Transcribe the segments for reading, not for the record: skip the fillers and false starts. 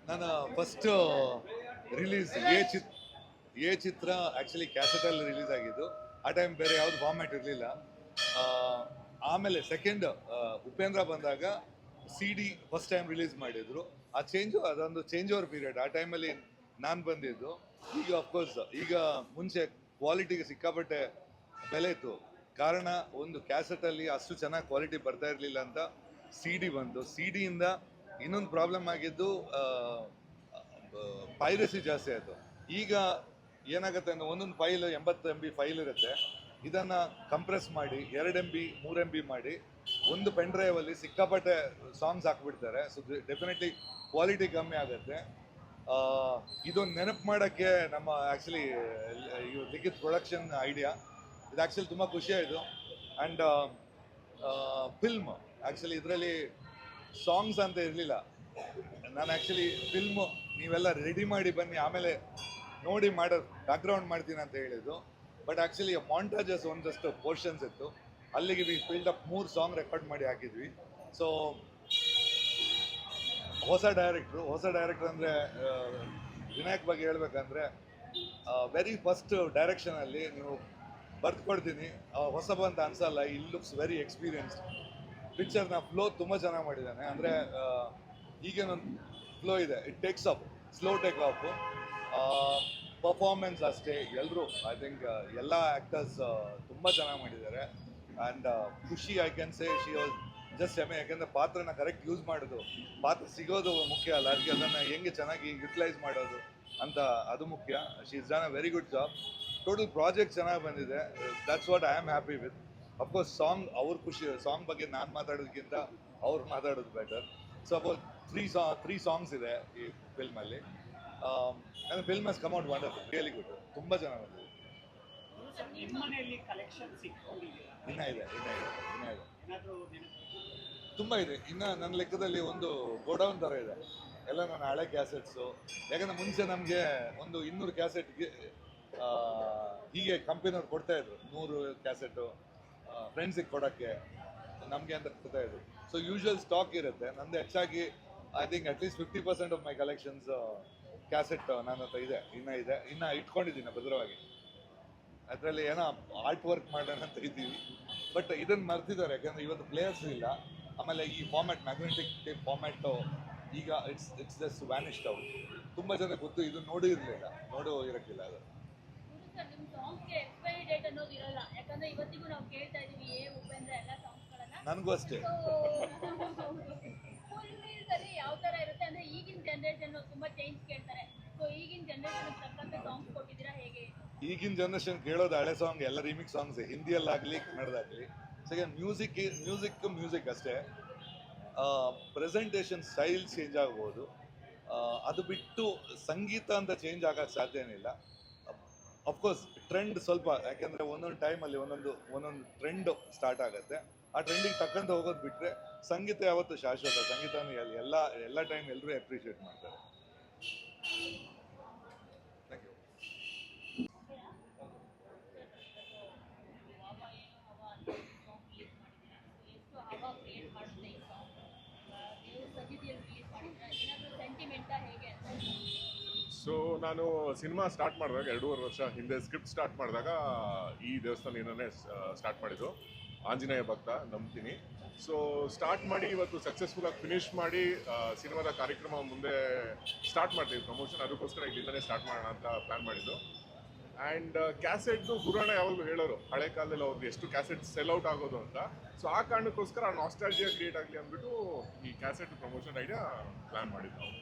ನಾನು first release ಎ ಚಿತ್ರ ಆ್ಯಕ್ಚುಲಿ ಕ್ಯಾಸೆಟಲ್ಲಿ ರಿಲೀಸ್ ಆಗಿದ್ದು. ಆ ಟೈಮ್ ಬೇರೆ ಯಾವುದು ಫಾರ್ಮ್ಯಾಟ್ ಇರಲಿಲ್ಲ. ಆಮೇಲೆ ಸೆಕೆಂಡ್ ಉಪೇಂದ್ರ ಬಂದಾಗ C D first time release ಮಾಡಿದ್ರು. ಅದೊಂದು ಚೇಂಜ್ ಓವರ್ ಪೀರಿಯಡ್. ಆ ಟೈಮಲ್ಲಿ ನಾನು ಬಂದಿದ್ದು. ಈಗ ಅಫ್ಕೋರ್ಸ್ ಈಗ ಮುಂಚೆ ಕ್ವಾಲಿಟಿಗೆ ಸಿಕ್ಕಾಪಟ್ಟೆ ಬೆಲೆ ಇತ್ತು. ಕಾರಣ ಒಂದು ಕ್ಯಾಸೆಟಲ್ಲಿ ಅಷ್ಟು ಚೆನ್ನಾಗಿ ಕ್ವಾಲಿಟಿ ಬರ್ತಾ ಇರಲಿಲ್ಲ ಅಂತ ಸಿ ಡಿ ಬಂದು. ಸಿ ಡಿಯಿಂದ ಇನ್ನೊಂದು ಪ್ರಾಬ್ಲಮ್ ಆಗಿದ್ದು ಪೈರಸಿ ಜಾಸ್ತಿ ಆಯಿತು. ಈಗ ಏನಾಗುತ್ತೆ ಅಂದರೆ ಒಂದೊಂದು ಫೈಲ್ 80 MB ಫೈಲ್ ಇರುತ್ತೆ. ಇದನ್ನು ಕಂಪ್ರೆಸ್ ಮಾಡಿ 2 MB 3 MB ಮಾಡಿ ಒಂದು ಪೆನ್ ಡ್ರೈವಲ್ಲಿ ಸಿಕ್ಕಾಪಟ್ಟೆ ಸಾಂಗ್ಸ್ ಹಾಕ್ಬಿಡ್ತಾರೆ. ಸೊ ಡೆಫಿನೆಟ್ಲಿ ಕ್ವಾಲಿಟಿ ಕಮ್ಮಿ ಆಗುತ್ತೆ. ಇದೊಂದು ನೆನಪು ಮಾಡೋಕ್ಕೆ ನಮ್ಮ ಆ್ಯಕ್ಚುಲಿ ಲಿಖಿತ್ ಪ್ರೊಡಕ್ಷನ್ ಐಡಿಯಾ. ಇದು ಆ್ಯಕ್ಚುಲಿ ತುಂಬ ಖುಷಿಯಾಯಿತು. ಆ್ಯಂಡ್ ಫಿಲ್ಮ್ ಆ್ಯಕ್ಚುಲಿ ಇದರಲ್ಲಿ ಸಾಂಗ್ಸ್ ಅಂತ ಇರಲಿಲ್ಲ. ನಾನು ಆ್ಯಕ್ಚುಲಿ ಫಿಲ್ಮು ನೀವೆಲ್ಲ ರೆಡಿ ಮಾಡಿ ಬನ್ನಿ, ಆಮೇಲೆ ನೋಡಿ ಬ್ಯಾಕ್ಗ್ರೌಂಡ್ ಮಾಡ್ತೀನಿ ಅಂತ ಹೇಳಿದ್ದು. ಬಟ್ ಆ್ಯಕ್ಚುಲಿ ಮಾಂಟಾಜಸ್ ಒಂದಷ್ಟು ಪೋರ್ಷನ್ಸ್ ಇತ್ತು. ಅಲ್ಲಿಗೆ we filled up 3 song record ಮಾಡಿ ಹಾಕಿದ್ವಿ. ಸೊ ಹೊಸ ಡೈರೆಕ್ಟ್ರು ಅಂದರೆ ವಿನಾಯಕ್ ಬಗ್ಗೆ ಹೇಳ್ಬೇಕಂದ್ರೆ ವೆರಿ ಫಸ್ಟ್ ಡೈರೆಕ್ಷನಲ್ಲಿ ನೀವು ಬರ್ದ್ಕೊಡ್ತೀನಿ ಹೊಸಬ ಅಂತ ಅನ್ಸಲ್ಲ. ಇಲ್ ಲುಕ್ಸ್ ವೆರಿ ಎಕ್ಸ್ಪೀರಿಯನ್ಸ್ಡ್. ಪಿಕ್ಚರ್ನ ಫ್ಲೋ ತುಂಬ ಚೆನ್ನಾಗಿ ಮಾಡಿದ್ದಾನೆ. ಅಂದರೆ ಈಗೇನೊಂದು ಫ್ಲೋ ಇದೆ, it takes up, slow take off. Performance ಅಷ್ಟೇ. ಎಲ್ಲರೂ ಐ ಥಿಂಕ್ ಎಲ್ಲ ಆ್ಯಕ್ಟರ್ಸ್ ತುಂಬ ಚೆನ್ನಾಗಿ ಮಾಡಿದ್ದಾರೆ. And Khushi I can say she was just ಎಮೆ. ಯಾಕೆಂದರೆ ಪಾತ್ರನ ಕರೆಕ್ಟ್ ಯೂಸ್ ಮಾಡೋದು, ಪಾತ್ರ ಸಿಗೋದು ಮುಖ್ಯ ಅಲ್ಲ, ಅದಕ್ಕೆ ಅದನ್ನು ಹೆಂಗೆ ಚೆನ್ನಾಗಿ ಯುಟಿಲೈಸ್ ಮಾಡೋದು ಅಂತ ಅದು ಮುಖ್ಯ. She is done a very good job. Total project ಚೆನ್ನಾಗಿ ಬಂದಿದೆ. That's what I am happy with. Of course song ಅವ್ರ ಖುಷಿ. ಸಾಂಗ್ ಬಗ್ಗೆ ನಾನು ಮಾತಾಡೋದಕ್ಕಿಂತ ಅವ್ರು ಮಾತಾಡೋದು ಬೆಟರ್. ಸೊ ಅಬೌಟ್ 3 ಸಾಂಗ್ಸ್ ಇದೆ ಈ ಫಿಲ್ಮಲ್ಲಿ. ಅಂದರೆ film has come out wonderful, really good, ತುಂಬ ಚೆನ್ನಾಗಿ ಬಂದಿದೆ. ಇನ್ನೂ ಇದೆ ತುಂಬ ಇದೆ. ಇನ್ನು ನನ್ನ ಲೆಕ್ಕದಲ್ಲಿ ಒಂದು ಗೋಡೌನ್ ಥರ ಇದೆ ಎಲ್ಲ ನನ್ನ ಹಳೆ ಕ್ಯಾಸೆಟ್ಸು. ಯಾಕಂದರೆ ಮುಂಚೆ ನಮಗೆ ಒಂದು 200 ಕ್ಯಾಸೆಟ್ಗೆ ಹೀಗೆ ಕಂಪನಿಯವ್ರು ಕೊಡ್ತಾಯಿದ್ರು. 100 ಕ್ಯಾಸೆಟು ಫ್ರೆಂಡ್ಸಿಗೆ ಕೊಡೋಕ್ಕೆ ನಮಗೆ ಅಂತ ಕೊಡ್ತಾಯಿದ್ರು. ಸೊ ಯೂಶ್ವಲ್ ಸ್ಟಾಕ್ ಇರುತ್ತೆ. ನಂದು ಹೆಚ್ಚಾಗಿ I think at least 50% of my collections cassette ನನ್ನ ಹತ್ರ ಇದೆ. ಇನ್ನು ಇಟ್ಕೊಂಡಿದ್ದೀನಿ ಭದ್ರವಾಗಿ. ಅದರಲ್ಲಿ ಏನೋ ಆರ್ಟ್ ವರ್ಕ್ ಮಾಡೋಣ ಅಂತ ಇದ್ದೀವಿ. ಬಟ್ ಇದನ್ನು ಮರ್ತಿದ್ದಾರೆ, ಯಾಕಂದರೆ ಇವತ್ತು ಪ್ಲೇಯರ್ಸ್ ಇಲ್ಲ. ಆಮೇಲೆ ಈ ಫಾರ್ಮ್ಯಾಟ್ ಮ್ಯಾಗ್ನೆಟಿಕ್ ಟೇಪ್ ಫಾರ್ಮ್ಯಾಟು ಈಗ ಇಟ್ಸ್ ಜಸ್ಟ್ ವ್ಯಾನಿಶ್ಡ್ ಔಟ್. ತುಂಬ ಜನ ಗೊತ್ತು, ಇದು ನೋಡೂ ಇರೋಕ್ಕಿಲ್ಲ ಅದು. ನನಗೂ ಅಷ್ಟೇ. ಈಗಿನ ಜನರೇಷನ್ ಕೇಳೋದು ಹಳೆ ಸಾಂಗ್, ಎಲ್ಲ ರಿಮಿಕ್ಸ್ ಸಾಂಗ್ಸ್, ಹಿಂದಿಯಲ್ಲಾಗಲಿ ಕನ್ನಡದಾಗಲಿ. ಸೆಕೆಂಡ್ ಮ್ಯೂಸಿಕ್ ಅಷ್ಟೇ. ಪ್ರೆಸೆಂಟೇಷನ್ ಸ್ಟೈಲ್ ಚೇಂಜ್ ಆಗ್ಬೋದು. ಅದು ಬಿಟ್ಟು ಸಂಗೀತ ಅಂತ ಚೇಂಜ್ ಆಗೋಕ್ಕೆ ಸಾಧ್ಯನೇ ಇಲ್ಲ. ಅಫ್ಕೋರ್ಸ್ ಟ್ರೆಂಡ್ ಸ್ವಲ್ಪ, ಯಾಕೆಂದರೆ ಒಂದೊಂದು ಟೈಮಲ್ಲಿ ಒಂದೊಂದು ಟ್ರೆಂಡ್ ಸ್ಟಾರ್ಟ್ ಆಗುತ್ತೆ. ಆ ಟ್ರೆಂಡಿಗೆ ತಕ್ಕಂತ ಹೋಗೋದು ಬಿಟ್ಟರೆ ಸಂಗೀತ ಯಾವತ್ತೂ ಶಾಶ್ವತ. ಸಂಗೀತನೂ ಎಲ್ಲ ಟೈಮ್ ಎಲ್ಲರೂ ಅಪ್ರಿಷಿಯೇಟ್ ಮಾಡ್ತಾರೆ. Thank you. ಸೊ ನಾನು ಸಿನಿಮಾ ಸ್ಟಾರ್ಟ್ ಮಾಡಿದಾಗ 2.5 ವರ್ಷ ಹಿಂದೆ ಸ್ಕ್ರಿಪ್ಟ್ ಸ್ಟಾರ್ಟ್ ಮಾಡಿದಾಗ ಈ ದೇವಸ್ಥಾನ ಏನನ್ನೇ ಸ್ಟಾರ್ಟ್ ಮಾಡಿದ್ದು. ಆಂಜನೇಯ ಭಕ್ತ ನಂಬ್ತೀನಿ. ಸೊ ಸ್ಟಾರ್ಟ್ ಮಾಡಿ ಇವತ್ತು ಸಕ್ಸಸ್ಫುಲ್ಲಾಗಿ ಫಿನಿಷ್ ಮಾಡಿ ಸಿನಿಮಾದ ಕಾರ್ಯಕ್ರಮ ಮುಂದೆ ಸ್ಟಾರ್ಟ್ ಮಾಡ್ತೀವಿ, ಪ್ರಮೋಷನ್. ಅದಕ್ಕೋಸ್ಕರ ಇಲ್ಲಿಂದನೇ ಸ್ಟಾರ್ಟ್ ಮಾಡೋಣ ಅಂತ ಪ್ಲ್ಯಾನ್ ಮಾಡಿದ್ದು. ಆ್ಯಂಡ್ ಕ್ಯಾಸೆಟ್ದು ಪುರಾಣ ಯಾವಾಗಲೂ ಹೇಳೋರು ಹಳೆ ಕಾಲದಲ್ಲಿ ಅವ್ರಿಗೆ ಎಷ್ಟು ಕ್ಯಾಸೆಟ್ ಸೆಲ್ ಔಟ್ ಆಗೋದು ಅಂತ. ಸೊ ಆ ಕಾರಣಕ್ಕೋಸ್ಕರ ನಾಸ್ಟಾಲ್ಜಿಯಾ ಕ್ರಿಯೇಟ್ ಆಗಲಿ ಅಂದ್ಬಿಟ್ಟು ಈ ಕ್ಯಾಸೆಟ್ ಪ್ರಮೋಷನ್ ಐಡಿಯಾ ಪ್ಲ್ಯಾನ್ ಮಾಡಿದ್ದು ನಾವು.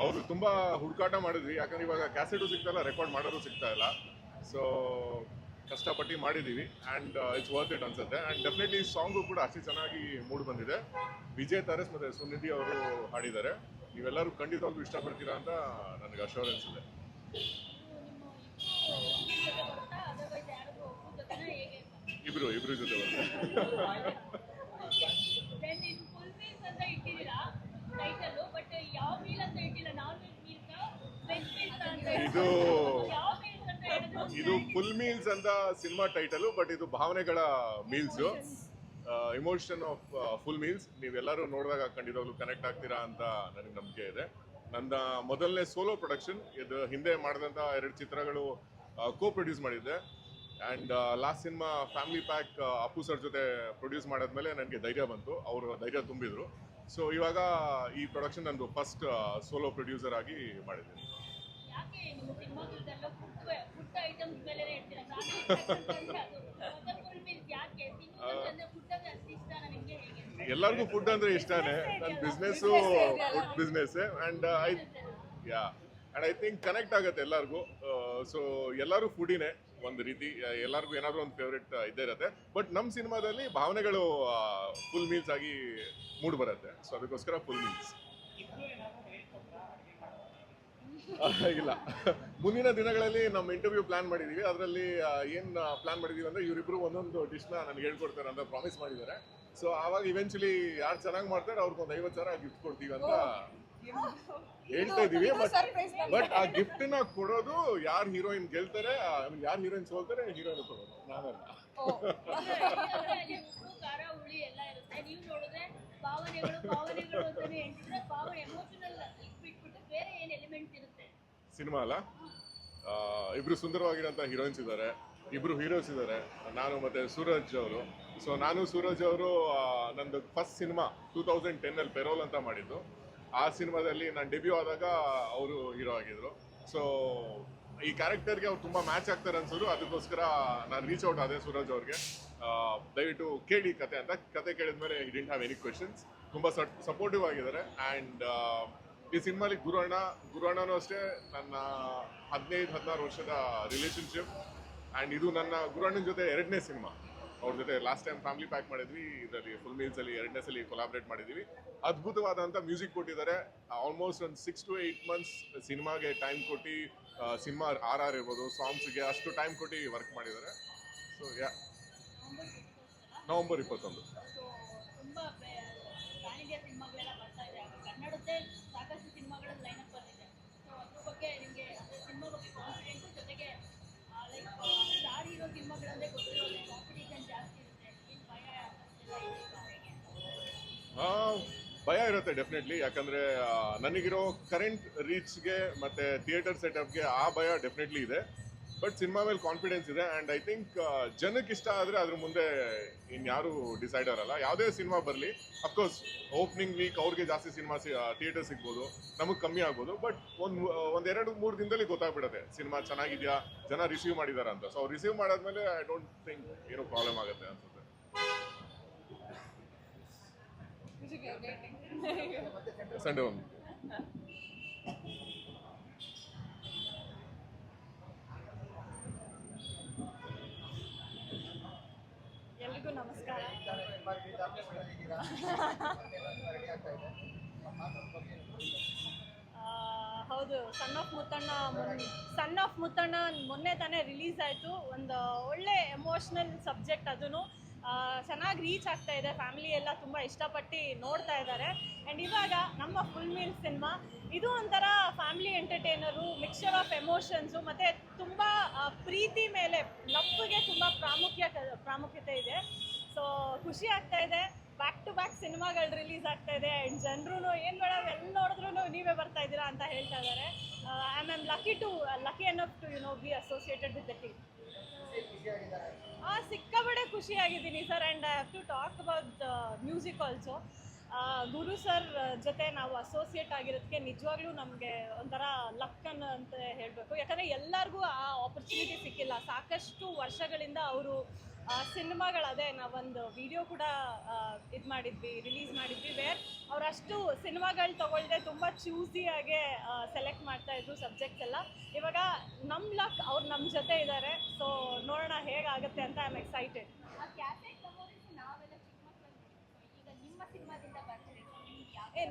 ಹೌದು, ತುಂಬ ಹುಡುಕಾಟ ಮಾಡಿದ್ವಿ. ಯಾಕಂದ್ರೆ ಇವಾಗ ಕ್ಯಾಸೆಟು ಸಿಗ್ತಾಯಿಲ್ಲ, ರೆಕಾರ್ಡ್ ಮಾಡೋದು ಸಿಗ್ತಾ ಇಲ್ಲ. ಸೊ ಕಷ್ಟಪಟ್ಟು ಮಾಡಿದ್ದೀವಿ. ಆ್ಯಂಡ್ ಇಟ್ಸ್ ವರ್ತ್ ಇಟ್ ಅನ್ಸುತ್ತೆ. ಆ್ಯಂಡ್ ಡೆಫಿನೆಟ್ಲಿ ಸಾಂಗು ಕೂಡ ಅಷ್ಟೇ ಚೆನ್ನಾಗಿ ಮೂಡಿ ಬಂದಿದೆ. ವಿಜಯ್ ತರಸ್ ಮತ್ತು ಸುನಿಧಿ ಅವರು ಹಾಡಿದ್ದಾರೆ. ನೀವೆಲ್ಲರೂ ಖಂಡಿತವಾಗ್ಲೂ ಇಷ್ಟಪಡ್ತೀರಾ ಅಂತ ನನಗೆ ಅಶ್ಯೂರೆನ್ಸ್ ಇದೆ. ಇಬ್ರು ಜೊತೆ ಇದು ಫುಲ್ ಮೀಲ್ಸ್ ಅಂತ ಸಿನಿಮಾ ಟೈಟಲು. ಬಟ್ ಇದು ಭಾವನೆಗಳ meals. Emotion of full meals ನೀವೆಲ್ಲರೂ ನೋಡಿದಾಗ ಖಂಡಿತವಾಗ್ಲೂ ಕನೆಕ್ಟ್ ಆಗ್ತೀರಾ ಅಂತ ನನಗೆ ನಂಬಿಕೆ ಇದೆ. ನನ್ನ ಮೊದಲನೇ ಸೋಲೋ ಪ್ರೊಡಕ್ಷನ್, ಇದು ಹಿಂದೆ ಮಾಡಿದಂಥ 2 ಚಿತ್ರಗಳು ಕೋ ಪ್ರೊಡ್ಯೂಸ್ ಮಾಡಿದ್ದೆ. And last cinema family pack Appu sir ಜೊತೆ ಪ್ರೊಡ್ಯೂಸ್ ಮಾಡಾದ್ಮೇಲೆ ನನಗೆ ಧೈರ್ಯ ಬಂತು, ಅವರು ಧೈರ್ಯ ತುಂಬಿದ್ರು. ಸೊ ಇವಾಗ ಈ ಪ್ರೊಡಕ್ಷನ್ ನಂದು ಫಸ್ಟ್ ಸೋಲೋ ಪ್ರೊಡ್ಯೂಸರ್ ಆಗಿ ಮಾಡಿದ್ದೀನಿ. ಯಾಕೆ ನಿಮ್ಮ ಸಿನಿಮಾಗಳದೆಲ್ಲ ಫುಡ್ ಐಟಮ್ಸ್ ಮೇಲೆ ಇರ್ತೀರಾ? ಯಾಕೆ ತಿನ್ನೋದಂದ್ರೆ ಫುಡ್ ಅಂದ್ರೆ ಅಷ್ಟು ಇಷ್ಟನಾ ನಿಮಗೆ? ಹೇಗೆ? ಎಲ್ಲರಿಗೂ ಫುಡ್ ಅಂದ್ರೆ ಇಷ್ಟನೇ. ನನ್ನ business food business and I think connect ಆಗುತ್ತೆ ಎಲ್ಲರಿಗೂ. ಸೊ ಎಲ್ಲರೂ ಫುಡಿನೇ ಒಂದು ರೀತಿ, ಎಲ್ಲರಿಗೂ ಏನಾದರೂ ಒಂದು ಫೇವ್ರೆಟ್ ಇದ್ದೇ ಇರುತ್ತೆ. ಬಟ್ ನಮ್ಮ ಸಿನಿಮಾದಲ್ಲಿ ಭಾವನೆಗಳು ಫುಲ್ ಮೀಲ್ಸ್ ಆಗಿ ಮೂಡ್ ಬರುತ್ತೆ. ಸೊ ಅದಕ್ಕೋಸ್ಕರ ಫುಲ್ ಮೀಲ್ಸ್. ಇಲ್ಲ, ಮುಂದಿನ ದಿನಗಳಲ್ಲಿ ನಮ್ಮ ಇಂಟರ್ವ್ಯೂ ಪ್ಲಾನ್ ಮಾಡಿದೀವಿ. ಅದರಲ್ಲಿ ಏನು ಪ್ಲಾನ್ ಮಾಡಿದೀವಿ ಅಂದ್ರೆ ಇವರಿಬ್ರು ಒಂದೊಂದು ಡಿಶ್ನ ನನಗೆ ಹೇಳ್ಕೊಡ್ತಾರೆ ಅಂತ ಪ್ರಾಮಿಸ್ ಮಾಡಿದ್ದಾರೆ. ಸೊ ಆವಾಗ ಇವೆಂಚುಲಿ ಯಾರು ಚೆನ್ನಾಗಿ ಮಾಡ್ತಾರೆ ಅವ್ರಿಗೊಂದು 50,000 ಗಿಫ್ಟ್ ಕೊಡ್ತೀವಿ ಅಂತ ಹೇಳ್ತಾ ಇದೀವಿ. ಬಟ್ ಆ ಗಿಫ್ಟ್ ನ ಕೊಡೋದು ಯಾರು ಹೀರೋಯಿನ್ ಗೆಲ್ತಾರೆ, ಯಾರು ಹೀರೋಯಿನ್ ಸೋಲ್ತಾರೆ ಹೀರೋಯಿನ್ ಕೊಡೋದು, ನಾನಲ್ಲ. ಉಪ್ಪು ಖಾರ ಹುಳಿ ಎಲ್ಲ ಇರುತ್ತೆ. ನೀವು ನೋಡಿದ್ರೆ ಭಾವನೆಗಳು ಅಂತಾನೆ ಹೇಳ್ತಿದ್ರೆ ಎಮೋಷನಲ್ ಬಿಟ್ಬಿಟ್ಟು ಬೇರೆ ಏನ್ ಎಲಿಮೆಂಟ್ಸ್ ಇರುತ್ತೆ ಸಿನಿಮಾ ಅಲ್ಲ? ಇಬ್ರು ಸುಂದರವಾಗಿರೋಂಥ ಹೀರೋಯಿನ್ಸ್ ಇದ್ದಾರೆ, ಇಬ್ರು ಹೀರೋಸ್ ಇದ್ದಾರೆ, ನಾನು ಮತ್ತೆ ಸೂರಜ್ ಅವರು. ಸೊ ನಾನು ಸೂರಜ್ ಅವರು ನಂದು ಫಸ್ಟ್ ಸಿನಿಮಾ 2010 ಪೆರೋಲ್ ಅಂತ ಮಾಡಿದ್ದು. ಆ ಸಿನಿಮಾದಲ್ಲಿ ನಾನು ಡೆಬ್ಯೂ ಆದಾಗ ಅವರು ಹೀರೋ ಆಗಿದ್ರು. ಸೊ ಈ ಕ್ಯಾರೆಕ್ಟರ್ಗೆ ಅವ್ರು ತುಂಬ ಮ್ಯಾಚ್ ಆಗ್ತಾರೆ ಅನ್ಸೋದು. ಅದಕ್ಕೋಸ್ಕರ ನಾನು ರೀಚ್ ಔಟ್ ಆದೆ ಸೂರಜ್ ಅವ್ರಿಗೆ, ದಯವಿಟ್ಟು ಕೇಳಿ ಕತೆ ಅಂತ. ಕತೆ ಕೇಳಿದ್ಮೇಲೆ he didn't have any questions. ತುಂಬ ಸಪೋರ್ಟಿವ್ ಆಗಿದ್ದಾರೆ. ಆ್ಯಂಡ್ ಈ ಸಿನಿಮಾಲಿ ಗುರುಅಣ್ಣನೂ ಅಷ್ಟೇ ನನ್ನ 15-16 ವರ್ಷದ ರಿಲೇಷನ್ಶಿಪ್. ಆ್ಯಂಡ್ ಇದು ನನ್ನ ಗುರುಅಣ್ಣನ ಜೊತೆ 2ನೇ ಸಿನಿಮಾ. ಅವ್ರ ಜೊತೆ ಲಾಸ್ಟ್ ಟೈಮ್ ಫ್ಯಾಮಿಲಿ ಪ್ಯಾಕ್ ಮಾಡಿದ್ವಿ, ಇದರಲ್ಲಿ ಫುಲ್ ಮೀಲ್ಸಲ್ಲಿ 2ನೇ ಸಲ ಕೊಲಾಬ್ರೇಟ್ ಮಾಡಿದ್ವಿ. ಅದ್ಭುತವಾದಂಥ ಮ್ಯೂಸಿಕ್ ಕೊಟ್ಟಿದ್ದಾರೆ. ಆಲ್ಮೋಸ್ಟ್ ಒಂದು 6 to 8 months ಸಿನಿಮಾಗೆ ಟೈಮ್ ಕೊಟ್ಟು, ಸಿನಿಮಾ RR ಇರ್ಬೋದು, ಸಾಂಗ್ಸ್ಗೆ ಅಷ್ಟು ಟೈಮ್ ಕೊಟ್ಟು ವರ್ಕ್ ಮಾಡಿದ್ದಾರೆ. So November 21. ತುಂಬಾ ಪ್ರಾಣಿಗಳ ಸಿನಿಮಾಗಳೆಲ್ಲ ಬರ್ತಾ ಇದೆ. ಕನ್ನಡದ್ದೇ ಸಾಕಷ್ಟು ಸಿನಿಮಾಗಳ ಲೈನಪ್ ಬಂದಿದೆ. ಸೊ ಅದ್ರ ಬಗ್ಗೆ ನಿಮಗೆ ಸಿನಿಮಾ ಬಗ್ಗೆ ಕಾನ್ಫಿಡೆನ್ಸ್, ಜೊತೆಗೆ ಲೈಕ್ ಸ್ಟಾರ್ ಹೀರೋ ಸಿನಿಮಾಗಳಂದ್ರೆ ಗೊತ್ತಿರೋದೆ ಕಾಂಪಿಟೇಷನ್ ಜಾಸ್ತಿ ಇರುತ್ತೆ. ಏನು ಭಯ ಇರುತ್ತೆ ಡೆಫಿನೆಟ್ಲಿ. ಯಾಕಂದರೆ ನನಗಿರೋ ಕರೆಂಟ್ ರೀಚ್ಗೆ ಮತ್ತು ಥಿಯೇಟರ್ ಸೆಟಪ್ಗೆ ಆ ಭಯ ಡೆಫಿನೆಟ್ಲಿ ಇದೆ. ಬಟ್ ಸಿನಿಮಾ ಮೇಲೆ ಕಾನ್ಫಿಡೆನ್ಸ್ ಇದೆ. ಆ್ಯಂಡ್ ಐ ಥಿಂಕ್ ಜನಕ್ಕೆ ಇಷ್ಟ ಆದರೆ ಅದ್ರ ಮುಂದೆ ಇನ್ಯಾರು ಡಿಸೈಡರ್ ಅಲ್ಲ. ಯಾವುದೇ ಸಿನಿಮಾ ಬರಲಿ, ಅಫ್ಕೋರ್ಸ್ ಓಪನಿಂಗ್ ವೀಕ್ ಅವ್ರಿಗೆ ಜಾಸ್ತಿ ಸಿನಿಮಾ ಥಿಯೇಟರ್ ಸಿಗ್ಬೋದು, ನಮಗೆ ಕಮ್ಮಿ ಆಗ್ಬೋದು. ಬಟ್ ಒಂದು 2-3 ದಿನದಲ್ಲಿ ಗೊತ್ತಾಗ್ಬಿಡುತ್ತೆ ಸಿನಿಮಾ ಚೆನ್ನಾಗಿದೆಯಾ, ಜನ ರಿಸೀವ್ ಮಾಡಿದಾರ ಅಂತ. ಸೊ ಅವ್ರು ರಿಸೀವ್ ಮಾಡಾದ್ಮೇಲೆ ಐ ಡೋಂಟ್ ಥಿಂಕ್ ಏನೋ ಪ್ರಾಬ್ಲಮ್ ಆಗುತ್ತೆ ಅನ್ಸುತ್ತೆ. ಸಂಡೇ ಒಂದು ಎಲ್ರಿಗೂ ನಮಸ್ಕಾರ. ಹೌದು, ಸನ್ ಆಫ್ ಮುತ್ತಣ್ಣ ಮೊನ್ನೆ ತಾನೇ ರಿಲೀಸ್ ಆಯಿತು. ಒಂದು ಒಳ್ಳೆ ಎಮೋಷ್ನಲ್ ಸಬ್ಜೆಕ್ಟ್, ಅದೂ ಚೆನ್ನಾಗಿ ರೀಚ್ ಆಗ್ತಾ ಇದೆ. ಫ್ಯಾಮಿಲಿ ಎಲ್ಲ ತುಂಬ ಇಷ್ಟಪಟ್ಟು ನೋಡ್ತಾ ಇದ್ದಾರೆ. ಆ್ಯಂಡ್ ಇವಾಗ ನಮ್ಮ ಫುಲ್ ಮೀಲ್ ಸಿನಿಮಾ ಇದು ಒಂಥರ family entertainer, mixture of emotions, ಮತ್ತು ತುಂಬ ಪ್ರೀತಿ ಮೇಲೆ ಲವ್ಗೆ ತುಂಬ ಪ್ರಾಮುಖ್ಯತೆ ಇದೆ. ಸೊ ಖುಷಿ ಆಗ್ತಾ ಇದೆ. ಬ್ಯಾಕ್ ಟು ಬ್ಯಾಕ್ ಸಿನಿಮಾಗಳು ರಿಲೀಸ್ ಆಗ್ತಾ ಇದೆ. ಆ್ಯಂಡ್ ಜನರು ಏನು ಮೇಡಮ್ ಎಲ್ಲಿ ನೋಡಿದ್ರು ನೀವೇ ಬರ್ತಾ ಇದ್ದೀರಾ ಅಂತ ಹೇಳ್ತಾ ಇದ್ದಾರೆ. I am lucky enough to be associated with the team. ಸಿಕ್ಕಾಪಟ್ಟೆ ಖುಷಿಯಾಗಿದ್ದೀನಿ sir. And I have to talk about the music also. Guru sir ಜೊತೆ ನಾವು ಅಸೋಸಿಯೇಟ್ ಆಗಿರೋದಕ್ಕೆ ನಿಜವಾಗ್ಲೂ ನಮಗೆ ಒಂಥರ ಲಕ್ ಅಂತ ಹೇಳಬೇಕು. ಯಾಕಂದರೆ ಎಲ್ಲರಿಗೂ ಆ ಆಪರ್ಚುನಿಟಿ ಸಿಕ್ಕಿಲ್ಲ. ಸಾಕಷ್ಟು ವರ್ಷಗಳಿಂದ ಅವರು ಸಿನಿಮಾಗಳದೇ ನಾವೊಂದು ವಿಡಿಯೋ ಕೂಡ ರಿಲೀಸ್ ಮಾಡಿದ್ವಿ, ವೇರ್ ಅವರಷ್ಟು ಸಿನಿಮಾಗಳು ತೊಗೊಳ್ದೆ ತುಂಬ ಚೂಸಿಯಾಗೆ ಸೆಲೆಕ್ಟ್ ಮಾಡ್ತಾಯಿದ್ರು ಸಬ್ಜೆಕ್ಟ್ಸ್ ಎಲ್ಲ. ಇವಾಗ ನಮ್ಮ ಲಕ್ ಅವ್ರು ನಮ್ಮ ಜೊತೆ ಇದ್ದಾರೆ. ಸೊ ನೋಡೋಣ ಹೇಗಾಗುತ್ತೆ ಅಂತ ಐ ಆಮ್ ಎಕ್ಸೈಟೆಡ್.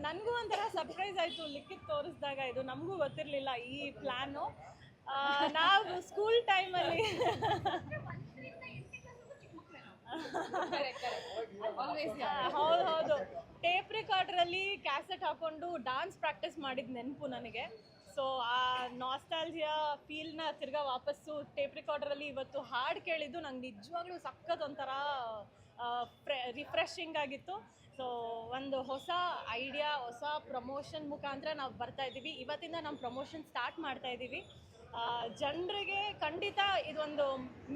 ನನಗೂ ಒಂಥರ ಸರ್ಪ್ರೈಸ್ ಆಯಿತು ಲಿಖಿತ್ ತೋರಿಸಿದಾಗ. ಇದು ನಮಗೂ ಗೊತ್ತಿರಲಿಲ್ಲ ಈ ಪ್ಲ್ಯಾನು. ನಾವು ಸ್ಕೂಲ್ ಟೈಮಲ್ಲಿ ಹೌದು, ಟೇಪ್ ರೆಕಾರ್ಡ್ರಲ್ಲಿ ಕ್ಯಾಸೆಟ್ ಹಾಕೊಂಡು ಡಾನ್ಸ್ ಪ್ರಾಕ್ಟೀಸ್ ಮಾಡಿದ ನೆನಪು ನನಗೆ. ಸೊ ಆ ನಾಸ್ಟಾಲ್ಜಿಯಾ ಫೀಲ್ನ ತಿರ್ಗಾ ವಾಪಸ್ಸು ಟೇಪ್ ರೆಕಾರ್ಡ್ರಲ್ಲಿ ಇವತ್ತು ಹಾಡು ಕೇಳಿದ್ದು ನಂಗೆ ನಿಜವಾಗ್ಲೂ ಸಖತ್ ಒಂಥರ ರಿಫ್ರೆಶಿಂಗ್ ಆಗಿತ್ತು. ಸೊ ಒಂದು ಹೊಸ ಐಡಿಯಾ, ಹೊಸ ಪ್ರಮೋಷನ್ ಮುಖಾಂತರ ನಾವು ಬರ್ತಾ ಇದ್ದೀವಿ. ಇವತ್ತಿಂದ ನಮ್ಮ ಪ್ರಮೋಷನ್ ಸ್ಟಾರ್ಟ್ ಮಾಡ್ತಾ ಇದ್ದೀವಿ. ಜನರಿಗೆ ಖಂಡಿತ ಇದೊಂದು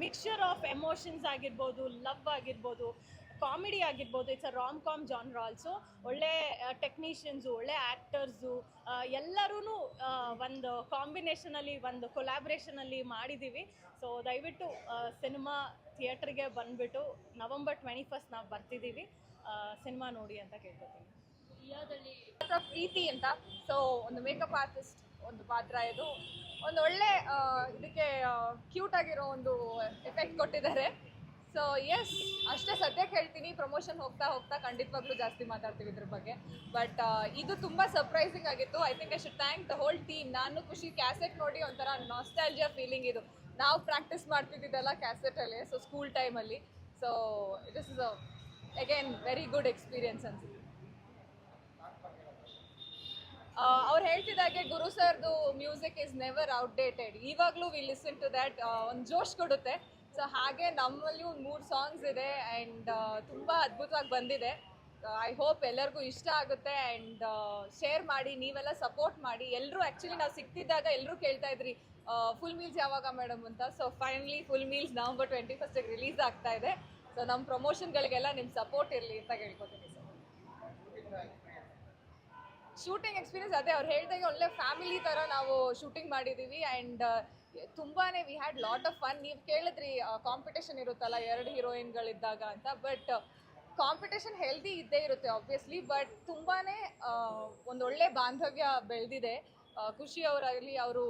ಮಿಕ್ಸ್ಚರ್ ಆಫ್ ಎಮೋಷನ್ಸ್ ಆಗಿರ್ಬೋದು, ಲವ್ ಆಗಿರ್ಬೋದು, ಕಾಮಿಡಿ ಆಗಿರ್ಬೋದು. It's a rom com genre also. ಒಳ್ಳೆ ಟೆಕ್ನಿಷಿಯನ್ಸು, ಒಳ್ಳೆ ಆ್ಯಕ್ಟರ್ಸು ಎಲ್ಲರೂ ಒಂದು ಕಾಂಬಿನೇಷನಲ್ಲಿ, ಒಂದು ಕೊಲ್ಯಾಬ್ರೇಷನಲ್ಲಿ ಮಾಡಿದ್ದೀವಿ. ಸೊ ದಯವಿಟ್ಟು ಸಿನಿಮಾ ಥಿಯೇಟ್ರಿಗೆ ಬಂದುಬಿಟ್ಟು November 21st ನಾವು ಬರ್ತಿದ್ದೀವಿ. ಸಿನಿಮಾ ನೋಡಿ ಅಂತ ಕೇಳ್ಕೊತೀನಿ. ಲಿಯೋದಲ್ಲಿ ಪ್ರೀತಿ ಅಂತ. ಸೊ ಒಂದು ಮೇಕಪ್ ಆರ್ಟಿಸ್ಟ್ ಒಂದು ಪಾತ್ರ ಇದು. ಒಂದು ಒಳ್ಳೆ ಇದಕ್ಕೆ ಕ್ಯೂಟ್ ಆಗಿರೋ ಒಂದು ಎಫೆಕ್ಟ್ ಕೊಟ್ಟಿದ್ದಾರೆ. ಸೊ ಎಸ್, ಅಷ್ಟೇ ಸದ್ಯಕ್ಕೆ ಹೇಳ್ತೀನಿ. ಪ್ರಮೋಷನ್ ಹೋಗ್ತಾ ಹೋಗ್ತಾ ಖಂಡಿತವಾಗ್ಲೂ ಜಾಸ್ತಿ ಮಾತಾಡ್ತೀವಿ ಇದ್ರ ಬಗ್ಗೆ. ಬಟ್ ಇದು ತುಂಬ ಸರ್ಪ್ರೈಸಿಂಗ್ ಆಗಿತ್ತು. I think I should thank the whole team. ನಾನು ಖುಷಿ ಕ್ಯಾಸೆಟ್ ನೋಡಿ ಒಂಥರ ನಾಸ್ಟಾಲ್ಜಿಯಾ ಫೀಲಿಂಗ್ ಇದು. ನಾವು ಪ್ರಾಕ್ಟೀಸ್ ಮಾಡ್ತಿದ್ದಿದ್ದೆಲ್ಲ ಕ್ಯಾಸೆಟಲ್ಲೇ, ಸೊ ಸ್ಕೂಲ್ ಟೈಮಲ್ಲಿ. So this is again very good experience ಅನ್ಸುತ್ತೆ. ಅವ್ರು ಹೇಳ್ತಿದ್ದಾಗೆ ಗುರು ಸರ್ದು ಮ್ಯೂಸಿಕ್ ಇಸ್ ನೆವರ್ ಔಟ್ಡೇಟೆಡ್. ಇವಾಗಲೂ ವಿ ಲಿಸನ್ ಟು ದ್ಯಾಟ್. ಒಂದು ಜೋಶ್ ಕೊಡುತ್ತೆ. ಸೊ ಹಾಗೆ ನಮ್ಮಲ್ಲಿ ಒಂದು 3 ಸಾಂಗ್ಸ್ ಇದೆ ಆ್ಯಂಡ್ ತುಂಬ ಅದ್ಭುತವಾಗಿ ಬಂದಿದೆ. ಐ ಹೋಪ್ ಎಲ್ಲರಿಗೂ ಇಷ್ಟ ಆಗುತ್ತೆ. ಆ್ಯಂಡ್ ಶೇರ್ ಮಾಡಿ, ನೀವೆಲ್ಲ ಸಪೋರ್ಟ್ ಮಾಡಿ. ಎಲ್ಲರೂ ಆ್ಯಕ್ಚುಲಿ ನಾವು ಸಿಗ್ತಿದ್ದಾಗ ಎಲ್ಲರೂ ಕೇಳ್ತಾ ಇದ್ರಿ ಫುಲ್ ಮೀಲ್ಸ್ ಯಾವಾಗ ಮೇಡಮ್ ಅಂತ. So finally full meals November 21st release ಆಗ್ತಾ ಇದೆ. ಸೊ ನಮ್ಮ ಪ್ರಮೋಷನ್ಗಳಿಗೆಲ್ಲ ನಿಮ್ಮ ಸಪೋರ್ಟ್ ಇರಲಿ ಅಂತ ಕೇಳ್ಕೊತೀನಿ ಸರ್. ಶೂಟಿಂಗ್ ಎಕ್ಸ್ಪೀರಿಯನ್ಸ್ ಅದೇ ಅವ್ರು ಹೇಳಿದಾಗೆ ಒಳ್ಳೆ ಫ್ಯಾಮಿಲಿ ಥರ ನಾವು ಶೂಟಿಂಗ್ ಮಾಡಿದ್ದೀವಿ. ಆ್ಯಂಡ್ ತುಂಬಾ we had lot of fun. ನೀವು ಕೇಳಿದ್ರಿ ಕಾಂಪಿಟೇಷನ್ ಇರುತ್ತಲ್ಲ 2 ಹೀರೋಯಿನ್ಗಳಿದ್ದಾಗ ಅಂತ. ಬಟ್ ಕಾಂಪಿಟೇಷನ್ ಹೆಲ್ದಿ ಇದ್ದೇ ಇರುತ್ತೆ ಆಬ್ವಿಯಸ್ಲಿ. ಬಟ್ ತುಂಬಾ ಒಂದೊಳ್ಳೆ ಬಾಂಧವ್ಯ ಬೆಳೆದಿದೆ. ಖುಷಿ ಅವರಾಗಲಿ, ಅವರು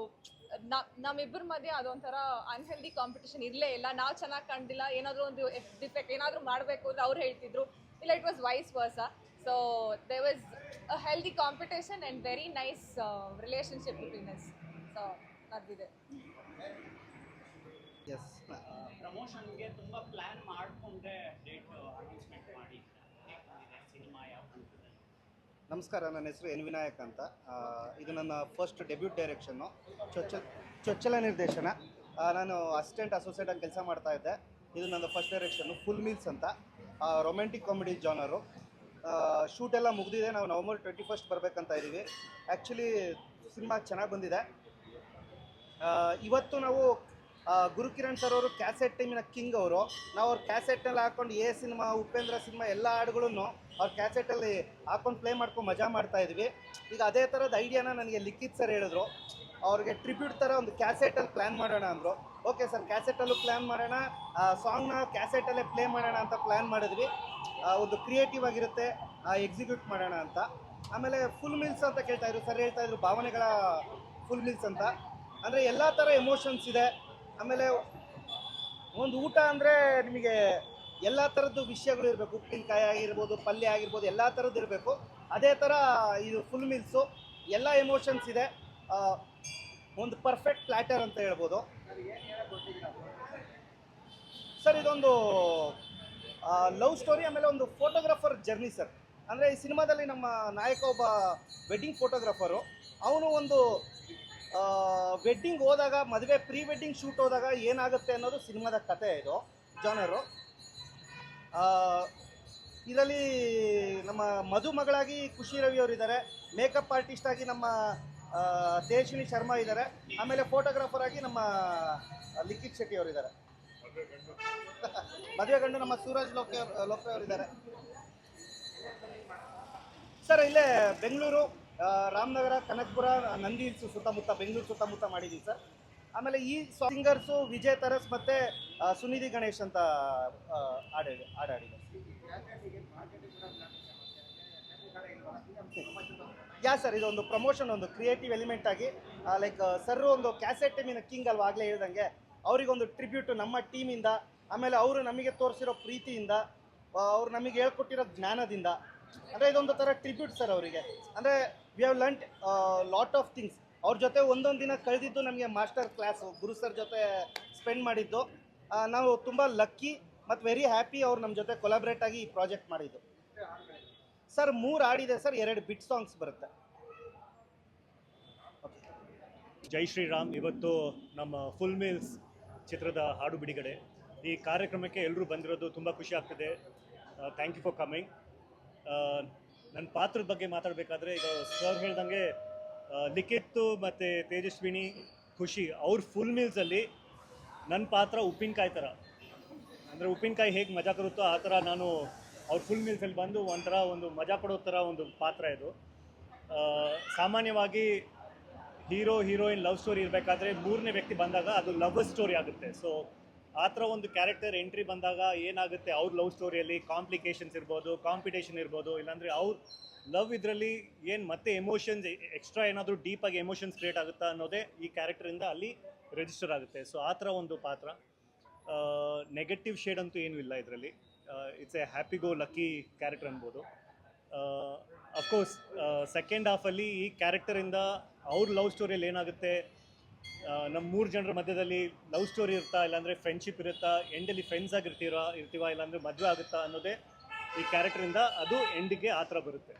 ನಮ್ಮಿಬ್ಬರ ಮಧ್ಯೆ ಅದೊಂಥರ ಅನ್ಹೆಲ್ದಿ ಕಾಂಪಿಟೇಷನ್ ಇರಲೇ ಇಲ್ಲ. ನಾವು ಚೆನ್ನಾಗಿ ಕಾಣ್ದಿಲ್ಲ, ಏನಾದರೂ ಒಂದು ಡಿಫೆಕ್ಟ್ ಏನಾದರೂ ಮಾಡಬೇಕು ಅಂದರೆ ಅವ್ರು ಹೇಳ್ತಿದ್ರು, ಇಲ್ಲ it was vice versa. So there was a healthy competition and very nice relationship between us. So ಅದಿದೆ. ಎಸ್, ಪ್ರಮೋಷನ್ಗೆ ತುಂಬ ಪ್ಲ್ಯಾನ್ ಮಾಡಿಕೊಂಡ್ರೆ ಡೇಟ್ ಅನೌನ್ಸ್ಮೆಂಟ್ ಮಾಡಿ ಸಿನಿಮಾ ಯಾವ ಹಂತದಲ್ಲಿ? ನಮಸ್ಕಾರ, ನನ್ನ ಹೆಸರು ಎನ್ ವಿನಾಯಕ್ ಅಂತ. ಇದು ನನ್ನ ಫಸ್ಟ್ ಡೆಬ್ಯೂಟ್ ಡೈರೆಕ್ಷನ್ನು, ಚೊಚ್ಚಲ ನಿರ್ದೇಶನ. ನಾನು ಅಸಿಸ್ಟೆಂಟ್ ಅಸೋಸಿಯೇಟ್ ಆಗಿ ಕೆಲಸ ಮಾಡ್ತಾ ಇದ್ದೆ. ಇದು ನನ್ನ ಫಸ್ಟ್ ಡೈರೆಕ್ಷನ್ನು, ಫುಲ್ ಮೀಲ್ಸ್ ಅಂತ. Romantic comedy ಜಾನರು. ಶೂಟ್ ಎಲ್ಲ ಮುಗಿದಿದೆ. ನಾವು November 21st ಬರಬೇಕಂತ ಇದ್ದೀವಿ. ಆ್ಯಕ್ಚುಲಿ ಸಿನಿಮಾ ಚೆನ್ನಾಗಿ ಬಂದಿದೆ. ಇವತ್ತು ನಾವು ಗುರುಕಿರಣ್ ಸರ್ ಅವರು ಕ್ಯಾಸೆಟ್ ಟೈಮಿನ ಕಿಂಗ್ ಅವರು. ನಾವು ಅವ್ರ ಕ್ಯಾಸೆಟ್ನಲ್ಲಿ ಹಾಕ್ಕೊಂಡು ಸಿನಿಮಾ, ಉಪೇಂದ್ರ ಸಿನಿಮಾ ಎಲ್ಲ ಹಾಡುಗಳನ್ನು ಅವ್ರ ಕ್ಯಾಸೆಟಲ್ಲಿ ಹಾಕ್ಕೊಂಡು ಪ್ಲೇ ಮಾಡ್ಕೊಂಡು ಮಜಾ ಮಾಡ್ತಾ ಇದ್ವಿ. ಈಗ ಅದೇ ಥರದ ಐಡಿಯಾನ ನನಗೆ ಲಿಖಿತ್ ಸರ್ ಹೇಳಿದ್ರು, ಅವ್ರಿಗೆ ಟ್ರಿಬ್ಯೂಟ್ ಥರ ಒಂದು ಕ್ಯಾಸೆಟಲ್ಲಿ ಪ್ಲ್ಯಾನ್ ಮಾಡೋಣ ಅಂದರು. ಓಕೆ ಸರ್, ಕ್ಯಾಸೆಟಲ್ಲೂ ಪ್ಲ್ಯಾನ್ ಮಾಡೋಣ, ಸಾಂಗ್ನ ಕ್ಯಾಸೆಟಲ್ಲೇ ಪ್ಲೇ ಮಾಡೋಣ ಅಂತ ಪ್ಲ್ಯಾನ್ ಮಾಡಿದ್ವಿ. ಒಂದು ಕ್ರಿಯೇಟಿವ್ ಆಗಿರುತ್ತೆ, ಎಕ್ಸಿಕ್ಯೂಟ್ ಮಾಡೋಣ ಅಂತ. ಆಮೇಲೆ ಫುಲ್ ಮೀಲ್ಸ್ ಅಂತ ಕೇಳ್ತಾಯಿದ್ರು ಸರ್, ಹೇಳ್ತಾಯಿದ್ರು ಭಾವನೆಗಳ ಫುಲ್ ಮೀಲ್ಸ್ ಅಂತ. ಅಂದರೆ ಎಲ್ಲ ಥರ ಎಮೋಷನ್ಸ್ ಇದೆ. ಆಮೇಲೆ ಒಂದು ಊಟ ಅಂದರೆ ನಿಮಗೆ ಎಲ್ಲ ಥರದ್ದು ವಿಷಯಗಳು ಇರಬೇಕು. ಉಪ್ಪಿನಕಾಯಿ ಆಗಿರ್ಬೋದು, ಪಲ್ಯ ಆಗಿರ್ಬೋದು, ಎಲ್ಲ ಥರದ್ದು ಇರಬೇಕು. ಅದೇ ಥರ ಇದು ಫುಲ್ ಮೀಲ್ಸು. ಎಲ್ಲ ಎಮೋಷನ್ಸ್ ಇದೆ. ಒಂದು ಪರ್ಫೆಕ್ಟ್ ಪ್ಲ್ಯಾಟರ್ ಅಂತ ಹೇಳ್ಬೋದು ಸರ್. ಇದೊಂದು ಲವ್ ಸ್ಟೋರಿ, ಆಮೇಲೆ ಒಂದು ಫೋಟೋಗ್ರಾಫರ್ ಜರ್ನಿ ಸರ್. ಅಂದರೆ ಈ ಸಿನಿಮಾದಲ್ಲಿ ನಮ್ಮ ನಾಯಕ ಒಬ್ಬ ವೆಡ್ಡಿಂಗ್ ಫೋಟೋಗ್ರಾಫರು. ಅವನು ಒಂದು ವೆಡ್ಡಿಂಗ್ ಹೋದಾಗ, ಮದುವೆ ಪ್ರೀ ವೆಡ್ಡಿಂಗ್ ಶೂಟ್ ಹೋದಾಗ ಏನಾಗುತ್ತೆ ಅನ್ನೋದು ಸಿನಿಮಾದ ಕತೆ. ಇದು ಜಾನರು. ಇದರಲ್ಲಿ ನಮ್ಮ ಮದುಮಗಳಾಗಿ ಖುಷಿ ರವಿ ಅವರು ಇದ್ದಾರೆ. ಮೇಕಪ್ ಆರ್ಟಿಸ್ಟ್ ಆಗಿ ನಮ್ಮ ತೇಜಸ್ವಿನಿ ಶರ್ಮಾ ಇದ್ದಾರೆ. ಆಮೇಲೆ ಫೋಟೋಗ್ರಾಫರ್ ಆಗಿ ನಮ್ಮ ಲಿಖಿತ್ ಶೆಟ್ಟಿ ಅವರು ಇದ್ದಾರೆ. ಮದುವೆ ಗಂಡು ನಮ್ಮ ಸೂರಜ್ ಲೋಕೆ ಅವರಿದ್ದಾರೆ ಸರ್. ಇಲ್ಲೇ ಬೆಂಗಳೂರು, ರಾಮನಗರ, ಕನಕಪುರ, ನಂದಿ ಹಿಲ್ಸ್ ಸುತ್ತಮುತ್ತ, ಬೆಂಗಳೂರು ಸುತ್ತಮುತ್ತ ಮಾಡಿದ್ದೀವಿ ಸರ್. ಆಮೇಲೆ ಈ ಸಿಂಗರ್ಸು ವಿಜಯ್ ತರಸ್ ಮತ್ತು ಸುನಿಧಿ ಗಣೇಶ್ ಅಂತ ಹಾಡಾಡಿದ್ದಾರೆ. ಯಾ ಸರ್, ಇದೊಂದು ಪ್ರಮೋಷನ್, ಒಂದು ಕ್ರಿಯೇಟಿವ್ ಎಲಿಮೆಂಟ್ ಆಗಿ ಲೈಕ್ ಸರ್ ಒಂದು ಕ್ಯಾಸೆಟ್ ಟೈಮಿನ ಕಿಂಗ್ ಅಲ್ವಾ, ಆಗಲೇ ಹೇಳ್ದಂಗೆ ಅವರಿಗೊಂದು ಟ್ರಿಬ್ಯೂಟು ನಮ್ಮ ಟೀಮಿಂದ. ಆಮೇಲೆ ಅವರು ನಮಗೆ ತೋರಿಸಿರೋ ಪ್ರೀತಿಯಿಂದ, ಅವ್ರು ನಮಗೆ ಹೇಳ್ಕೊಟ್ಟಿರೋ ಜ್ಞಾನದಿಂದ. ಅಂದರೆ ಇದೊಂದು ಥರ ಟ್ರಿಬ್ಯೂಟ್ ಸರ್ ಅವರಿಗೆ. ಅಂದರೆ we have learned lot of things. ಅವ್ರ ಜೊತೆ ಒಂದೊಂದು ದಿನ ಕಳೆದಿದ್ದು ನಮಗೆ ಮಾಸ್ಟರ್ ಕ್ಲಾಸು, ಗುರು ಸರ್ ಜೊತೆ ಸ್ಪೆಂಡ್ ಮಾಡಿದ್ದು. ನಾವು ತುಂಬ ಲಕ್ಕಿ ಮತ್ತು ವೆರಿ ಹ್ಯಾಪಿ ಅವ್ರು ನಮ್ಮ ಜೊತೆ ಕೊಲಾಬ್ರೇಟ್ ಆಗಿ ಈ ಪ್ರಾಜೆಕ್ಟ್ ಮಾಡಿದ್ದು ಸರ್. 3 ಹಾಡಿದೆ ಸರ್, 2 ಬಿಟ್ ಸಾಂಗ್ಸ್ ಬರುತ್ತೆ. ಜೈ ಶ್ರೀರಾಮ್. ಇವತ್ತು ನಮ್ಮ ಫುಲ್ ಮೀಲ್ಸ್ ಚಿತ್ರದ ಹಾಡು ಬಿಡುಗಡೆ. ಈ ಕಾರ್ಯಕ್ರಮಕ್ಕೆ ಎಲ್ಲರೂ ಬಂದಿರೋದು ತುಂಬ ಖುಷಿ ಆಗ್ತಿದೆ. Thank you for coming. ನನ್ನ ಪಾತ್ರದ ಬಗ್ಗೆ ಮಾತಾಡಬೇಕಾದ್ರೆ ಈಗ ಸರ್ ಹೇಳ್ದಂಗೆ ಲಿಖಿತ್ ಮತ್ತು ತೇಜಸ್ವಿನಿ, ಖುಷಿ ಅವ್ರ ಫುಲ್ ಮೀಲ್ಸಲ್ಲಿ ನನ್ನ ಪಾತ್ರ ಉಪ್ಪಿನಕಾಯಿ ಥರ. ಅಂದರೆ ಉಪ್ಪಿನಕಾಯಿ ಹೇಗೆ ಮಜಾ ಬರುತ್ತೋ ಆ ಥರ ನಾನು ಅವ್ರ ಫುಲ್ ಮೀಲ್ಸಲ್ಲಿ ಬಂದು ಒಂಥರ ಒಂದು ಮಜಾ ಪಡೋ ಥರ ಒಂದು ಪಾತ್ರ ಇದು. ಸಾಮಾನ್ಯವಾಗಿ ಹೀರೋ ಹೀರೋಯಿನ್ ಲವ್ ಸ್ಟೋರಿ ಇರಬೇಕಾದ್ರೆ ಮೂರನೇ ವ್ಯಕ್ತಿ ಬಂದಾಗ ಅದು ಲವ್ ಸ್ಟೋರಿ ಆಗುತ್ತೆ. ಸೊ ಆ ಥರ ಒಂದು ಕ್ಯಾರೆಕ್ಟರ್ ಎಂಟ್ರಿ ಬಂದಾಗ ಏನಾಗುತ್ತೆ, ಅವ್ರ ಲವ್ ಸ್ಟೋರಿಯಲ್ಲಿ ಕಾಂಪ್ಲಿಕೇಶನ್ಸ್ ಇರ್ಬೋದು, ಕಾಂಪಿಟೇಷನ್ ಇರ್ಬೋದು, ಇಲ್ಲಾಂದರೆ ಅವ್ರ ಲವ್ ಇದರಲ್ಲಿ ಏನು ಮತ್ತೆ ಎಮೋಷನ್ಸ್ ಎಕ್ಸ್ಟ್ರಾ ಏನಾದರೂ ಡೀಪಾಗಿ ಎಮೋಷನ್ಸ್ ಕ್ರಿಯೇಟ್ ಆಗುತ್ತಾ ಅನ್ನೋದೇ ಈ ಕ್ಯಾರೆಕ್ಟರಿಂದ ಅಲ್ಲಿ ರಿಜಿಸ್ಟರ್ ಆಗುತ್ತೆ. ಸೊ ಆ ಥರ ಒಂದು ಪಾತ್ರ. ನೆಗೆಟಿವ್ ಶೇಡ್ ಅಂತೂ ಏನೂ ಇಲ್ಲ ಇದರಲ್ಲಿ. It's A happy go lucky character ಅನ್ಬೋದು. ಅಫ್ಕೋರ್ಸ್ ಸೆಕೆಂಡ್ ಹಾಫಲ್ಲಿ ಈ ಕ್ಯಾರೆಕ್ಟರಿಂದ ಅವ್ರ ಲವ್ ಸ್ಟೋರಿಯಲ್ಲಿ ಏನಾಗುತ್ತೆ, ನಮ್ಮ 3 ಜನರ ಮಧ್ಯದಲ್ಲಿ ಲವ್ ಸ್ಟೋರಿ ಇರುತ್ತಾ, ಇಲ್ಲಾಂದರೆ ಫ್ರೆಂಡ್ಶಿಪ್ ಇರುತ್ತಾ, ಎಂಡಲ್ಲಿ ಫ್ರೆಂಡ್ಸ್ ಆಗಿರ್ತೀವ, ಇಲ್ಲಾಂದರೆ ಮದುವೆ ಆಗುತ್ತಾ ಅನ್ನೋದೇ ಈ ಕ್ಯಾರೆಕ್ಟರಿಂದ ಅದು ಎಂಡಿಗೆ ಆ ಥರ ಬರುತ್ತೆ.